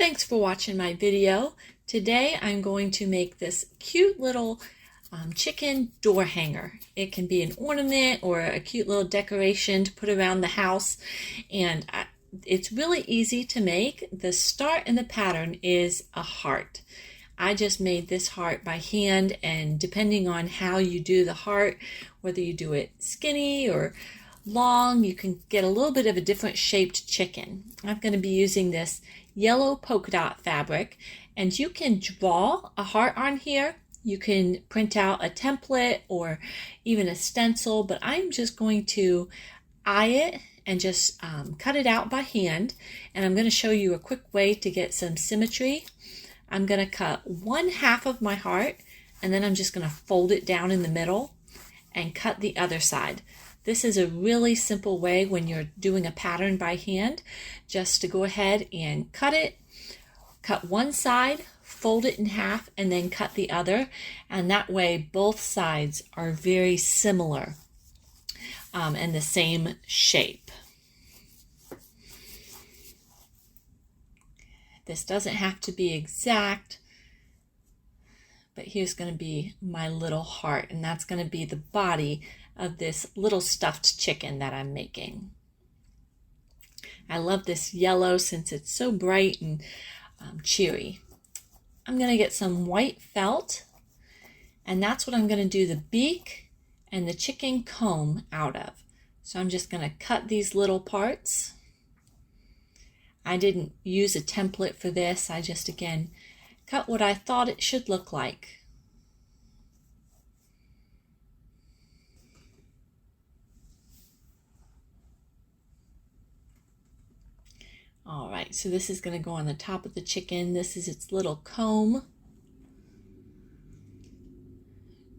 Thanks for watching my video. Today I'm going to make this cute little chicken door hanger. It can be an ornament or a cute little decoration to put around the house, and it's really easy to make. The start in the pattern is a heart. I just made this heart by hand, and depending on how you do the heart, whether you do it skinny or long, you can get a little bit of a different shaped chicken. I'm going to be using this yellow polka dot fabric, and you can draw a heart on here. You can print out a template or even a stencil, but I'm just going to eye it and just cut it out by hand. And I'm going to show you a quick way to get some symmetry. I'm going to cut 1/2 of my heart, and then I'm just going to fold it down in the middle and cut the other side. This is a really simple way when you're doing a pattern by hand, just to go ahead and cut it, cut one side, fold it in half, and then cut the other. And that way both sides are very similar and the same shape. This doesn't have to be exact, but here's going to be my little heart, and that's going to be the body of this little stuffed chicken that I'm making. I love this yellow since it's so bright and cheery. I'm going to get some white felt, and that's what I'm going to do the beak and the chicken comb out of. So I'm just going to cut these little parts. I didn't use a template for this. I just, again, cut what I thought it should look like. All right, so this is going to go on the top of the chicken. This is its little comb.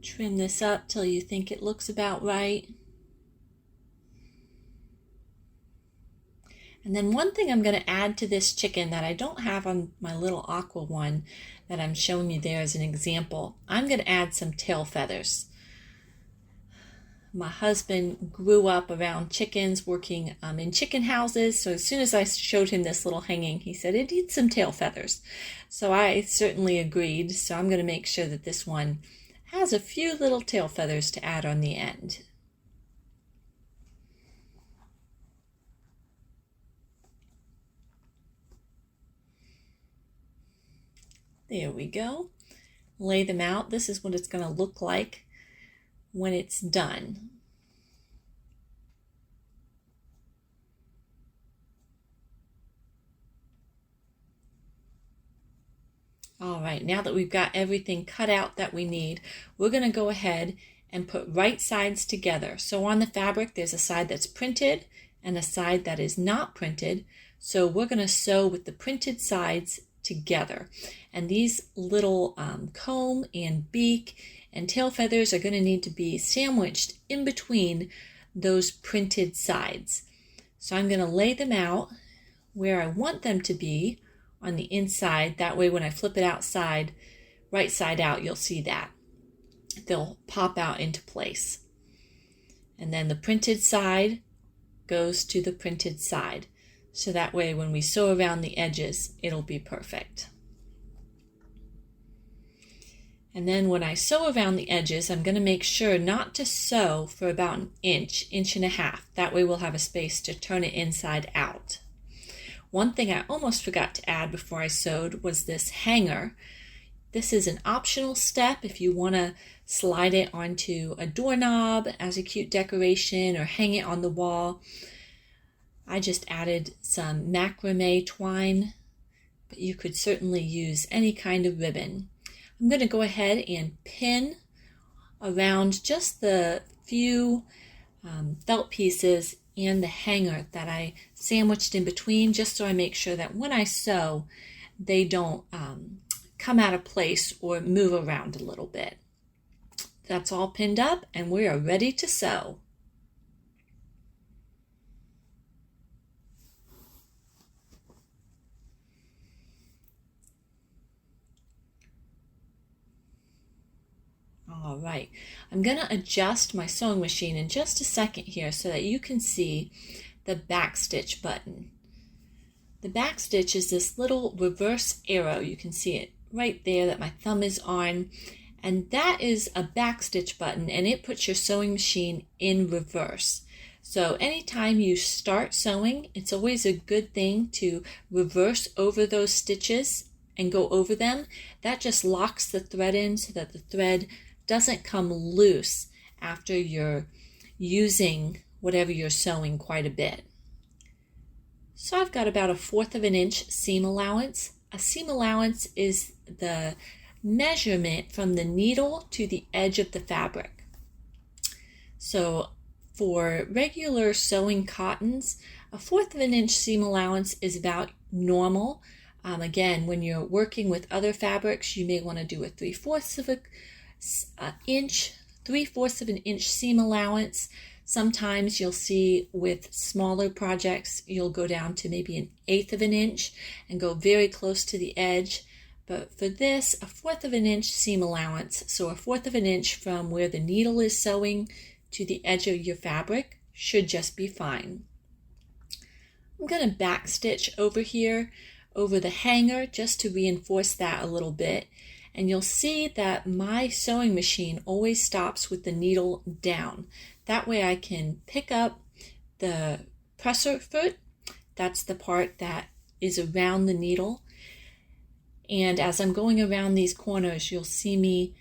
Trim this up till you think it looks about right. And then one thing I'm going to add to this chicken that I don't have on my little aqua one that I'm showing you there as an example, I'm going to add some tail feathers. My husband grew up around chickens, working in chicken houses, so as soon as I showed him this little hanging, he said it needs some tail feathers. So I certainly agreed, so I'm going to make sure that this one has a few little tail feathers to add on the end. There we go. Lay them out. This is what it's going to look like when it's done. All right, now that we've got everything cut out that we need, we're going to go ahead and put right sides together. So on the fabric, there's a side that's printed and a side that is not printed. So we're going to sew with the printed sides together. And these little comb and beak and tail feathers are going to need to be sandwiched in between those printed sides. So I'm going to lay them out where I want them to be on the inside. That way when I flip it outside, right side out, you'll see that. They'll pop out into place. And then the printed side goes to the printed side. So that way when we sew around the edges, it'll be perfect. And then when I sew around the edges, I'm going to make sure not to sew for about an inch, inch and a half. That way we'll have a space to turn it inside out. One thing I almost forgot to add before I sewed was this hanger. This is an optional step if you want to slide it onto a doorknob as a cute decoration or hang it on the wall. I just added some macrame twine, but you could certainly use any kind of ribbon. I'm going to go ahead and pin around just the few felt pieces and the hanger that I sandwiched in between, just so I make sure that when I sew, they don't come out of place or move around a little bit. That's all pinned up, and we are ready to sew. All right, I'm going to adjust my sewing machine in just a second here so that you can see the back stitch button. The back stitch is this little reverse arrow. You can see it right there that my thumb is on. And that is a back stitch button, and it puts your sewing machine in reverse. So anytime you start sewing, it's always a good thing to reverse over those stitches and go over them. That just locks the thread in so that the thread doesn't come loose after you're using whatever you're sewing quite a bit. So I've got about 1/4 of an inch seam allowance. A seam allowance is the measurement from the needle to the edge of the fabric. So for regular sewing cottons, 1/4 of an inch seam allowance is about normal. Again, when you're working with other fabrics, you may want to do a 3/4 of an inch seam allowance. Sometimes you'll see with smaller projects, you'll go down to maybe 1/8 of an inch and go very close to the edge. But for this, 1/4 of an inch seam allowance, so 1/4 of an inch from where the needle is sewing to the edge of your fabric should just be fine. I'm going to back stitch over here, over the hanger, just to reinforce that a little bit. And you'll see that my sewing machine always stops with the needle down. That way I can pick up the presser foot. That's the part that is around the needle. And as I'm going around these corners, you'll see me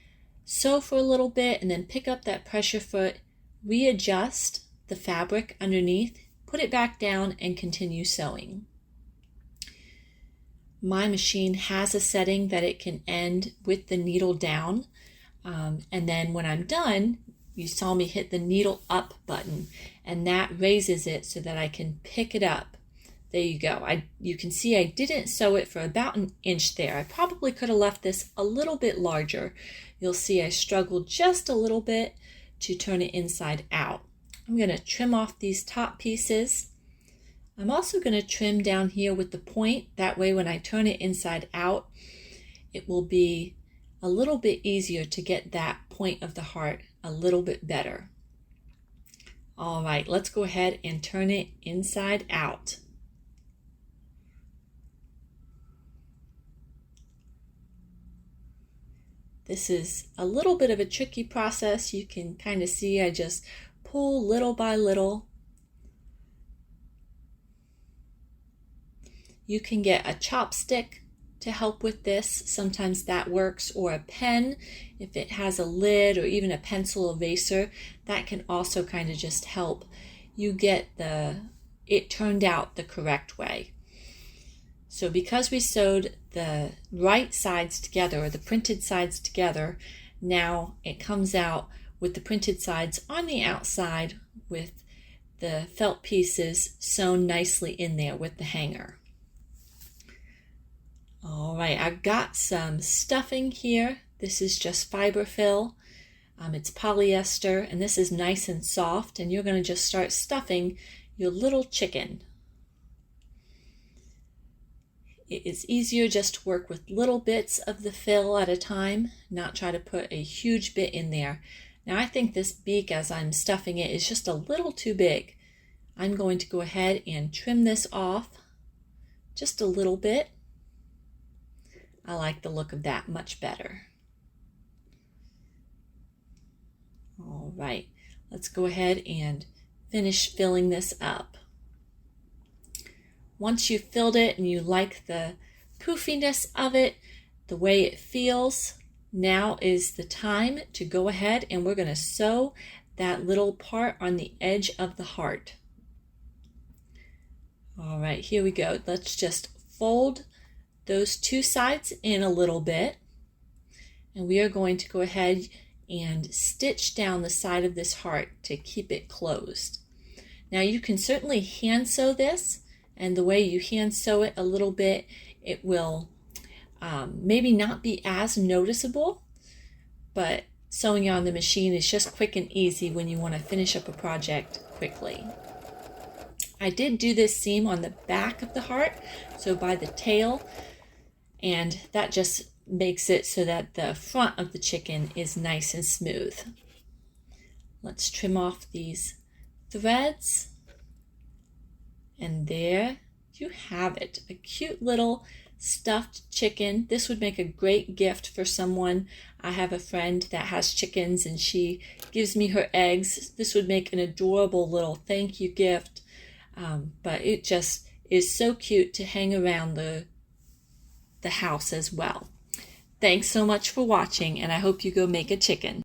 sew for a little bit and then pick up that pressure foot, readjust the fabric underneath, put it back down, and continue sewing. My machine has a setting that it can end with the needle down. And then when I'm done, you saw me hit the needle up button, and that raises it so that I can pick it up. There you go. You can see I didn't sew it for about 1 inch there. I probably could have left this a little bit larger. You'll see I struggled just a little bit to turn it inside out. I'm going to trim off these top pieces. I'm also going to trim down here with the point. That way when I turn it inside out, it will be a little bit easier to get that point of the heart a little bit better. All right, let's go ahead and turn it inside out. This is a little bit of a tricky process. You can kind of see I just pull little by little. You can get a chopstick to help with this. Sometimes that works, or a pen if it has a lid, or even a pencil eraser. That can also kind of just help you get it turned out the correct way. So because we sewed the right sides together, or the printed sides together, now it comes out with the printed sides on the outside with the felt pieces sewn nicely in there with the hanger. All right, I've got some stuffing here. This is just fiberfill. It's polyester, and this is nice and soft, and you're going to just start stuffing your little chicken. It is easier just to work with little bits of the fill at a time, not try to put a huge bit in there. Now I think this beak, as I'm stuffing it, is just a little too big. I'm going to go ahead and trim this off just a little bit. I like the look of that much better. All right, let's go ahead and finish filling this up. Once you've filled it and you like the poofiness of it, the way it feels, now is the time to go ahead and we're going to sew that little part on the edge of the heart. All right, here we go. Let's just fold those two sides in a little bit, and we are going to go ahead and stitch down the side of this heart to keep it closed. Now you can certainly hand sew this, and the way you hand sew it a little bit, it will maybe not be as noticeable, but sewing on the machine is just quick and easy when you want to finish up a project quickly. I did do this seam on the back of the heart, so by the tail, and that just makes it so that the front of the chicken is nice and smooth. Let's trim off these threads, and there you have it. A cute little stuffed chicken. This would make a great gift for someone. I have a friend that has chickens and she gives me her eggs. This would make an adorable little thank you gift. But it just is so cute to hang around the house as well. Thanks so much for watching, and I hope you go make a chicken.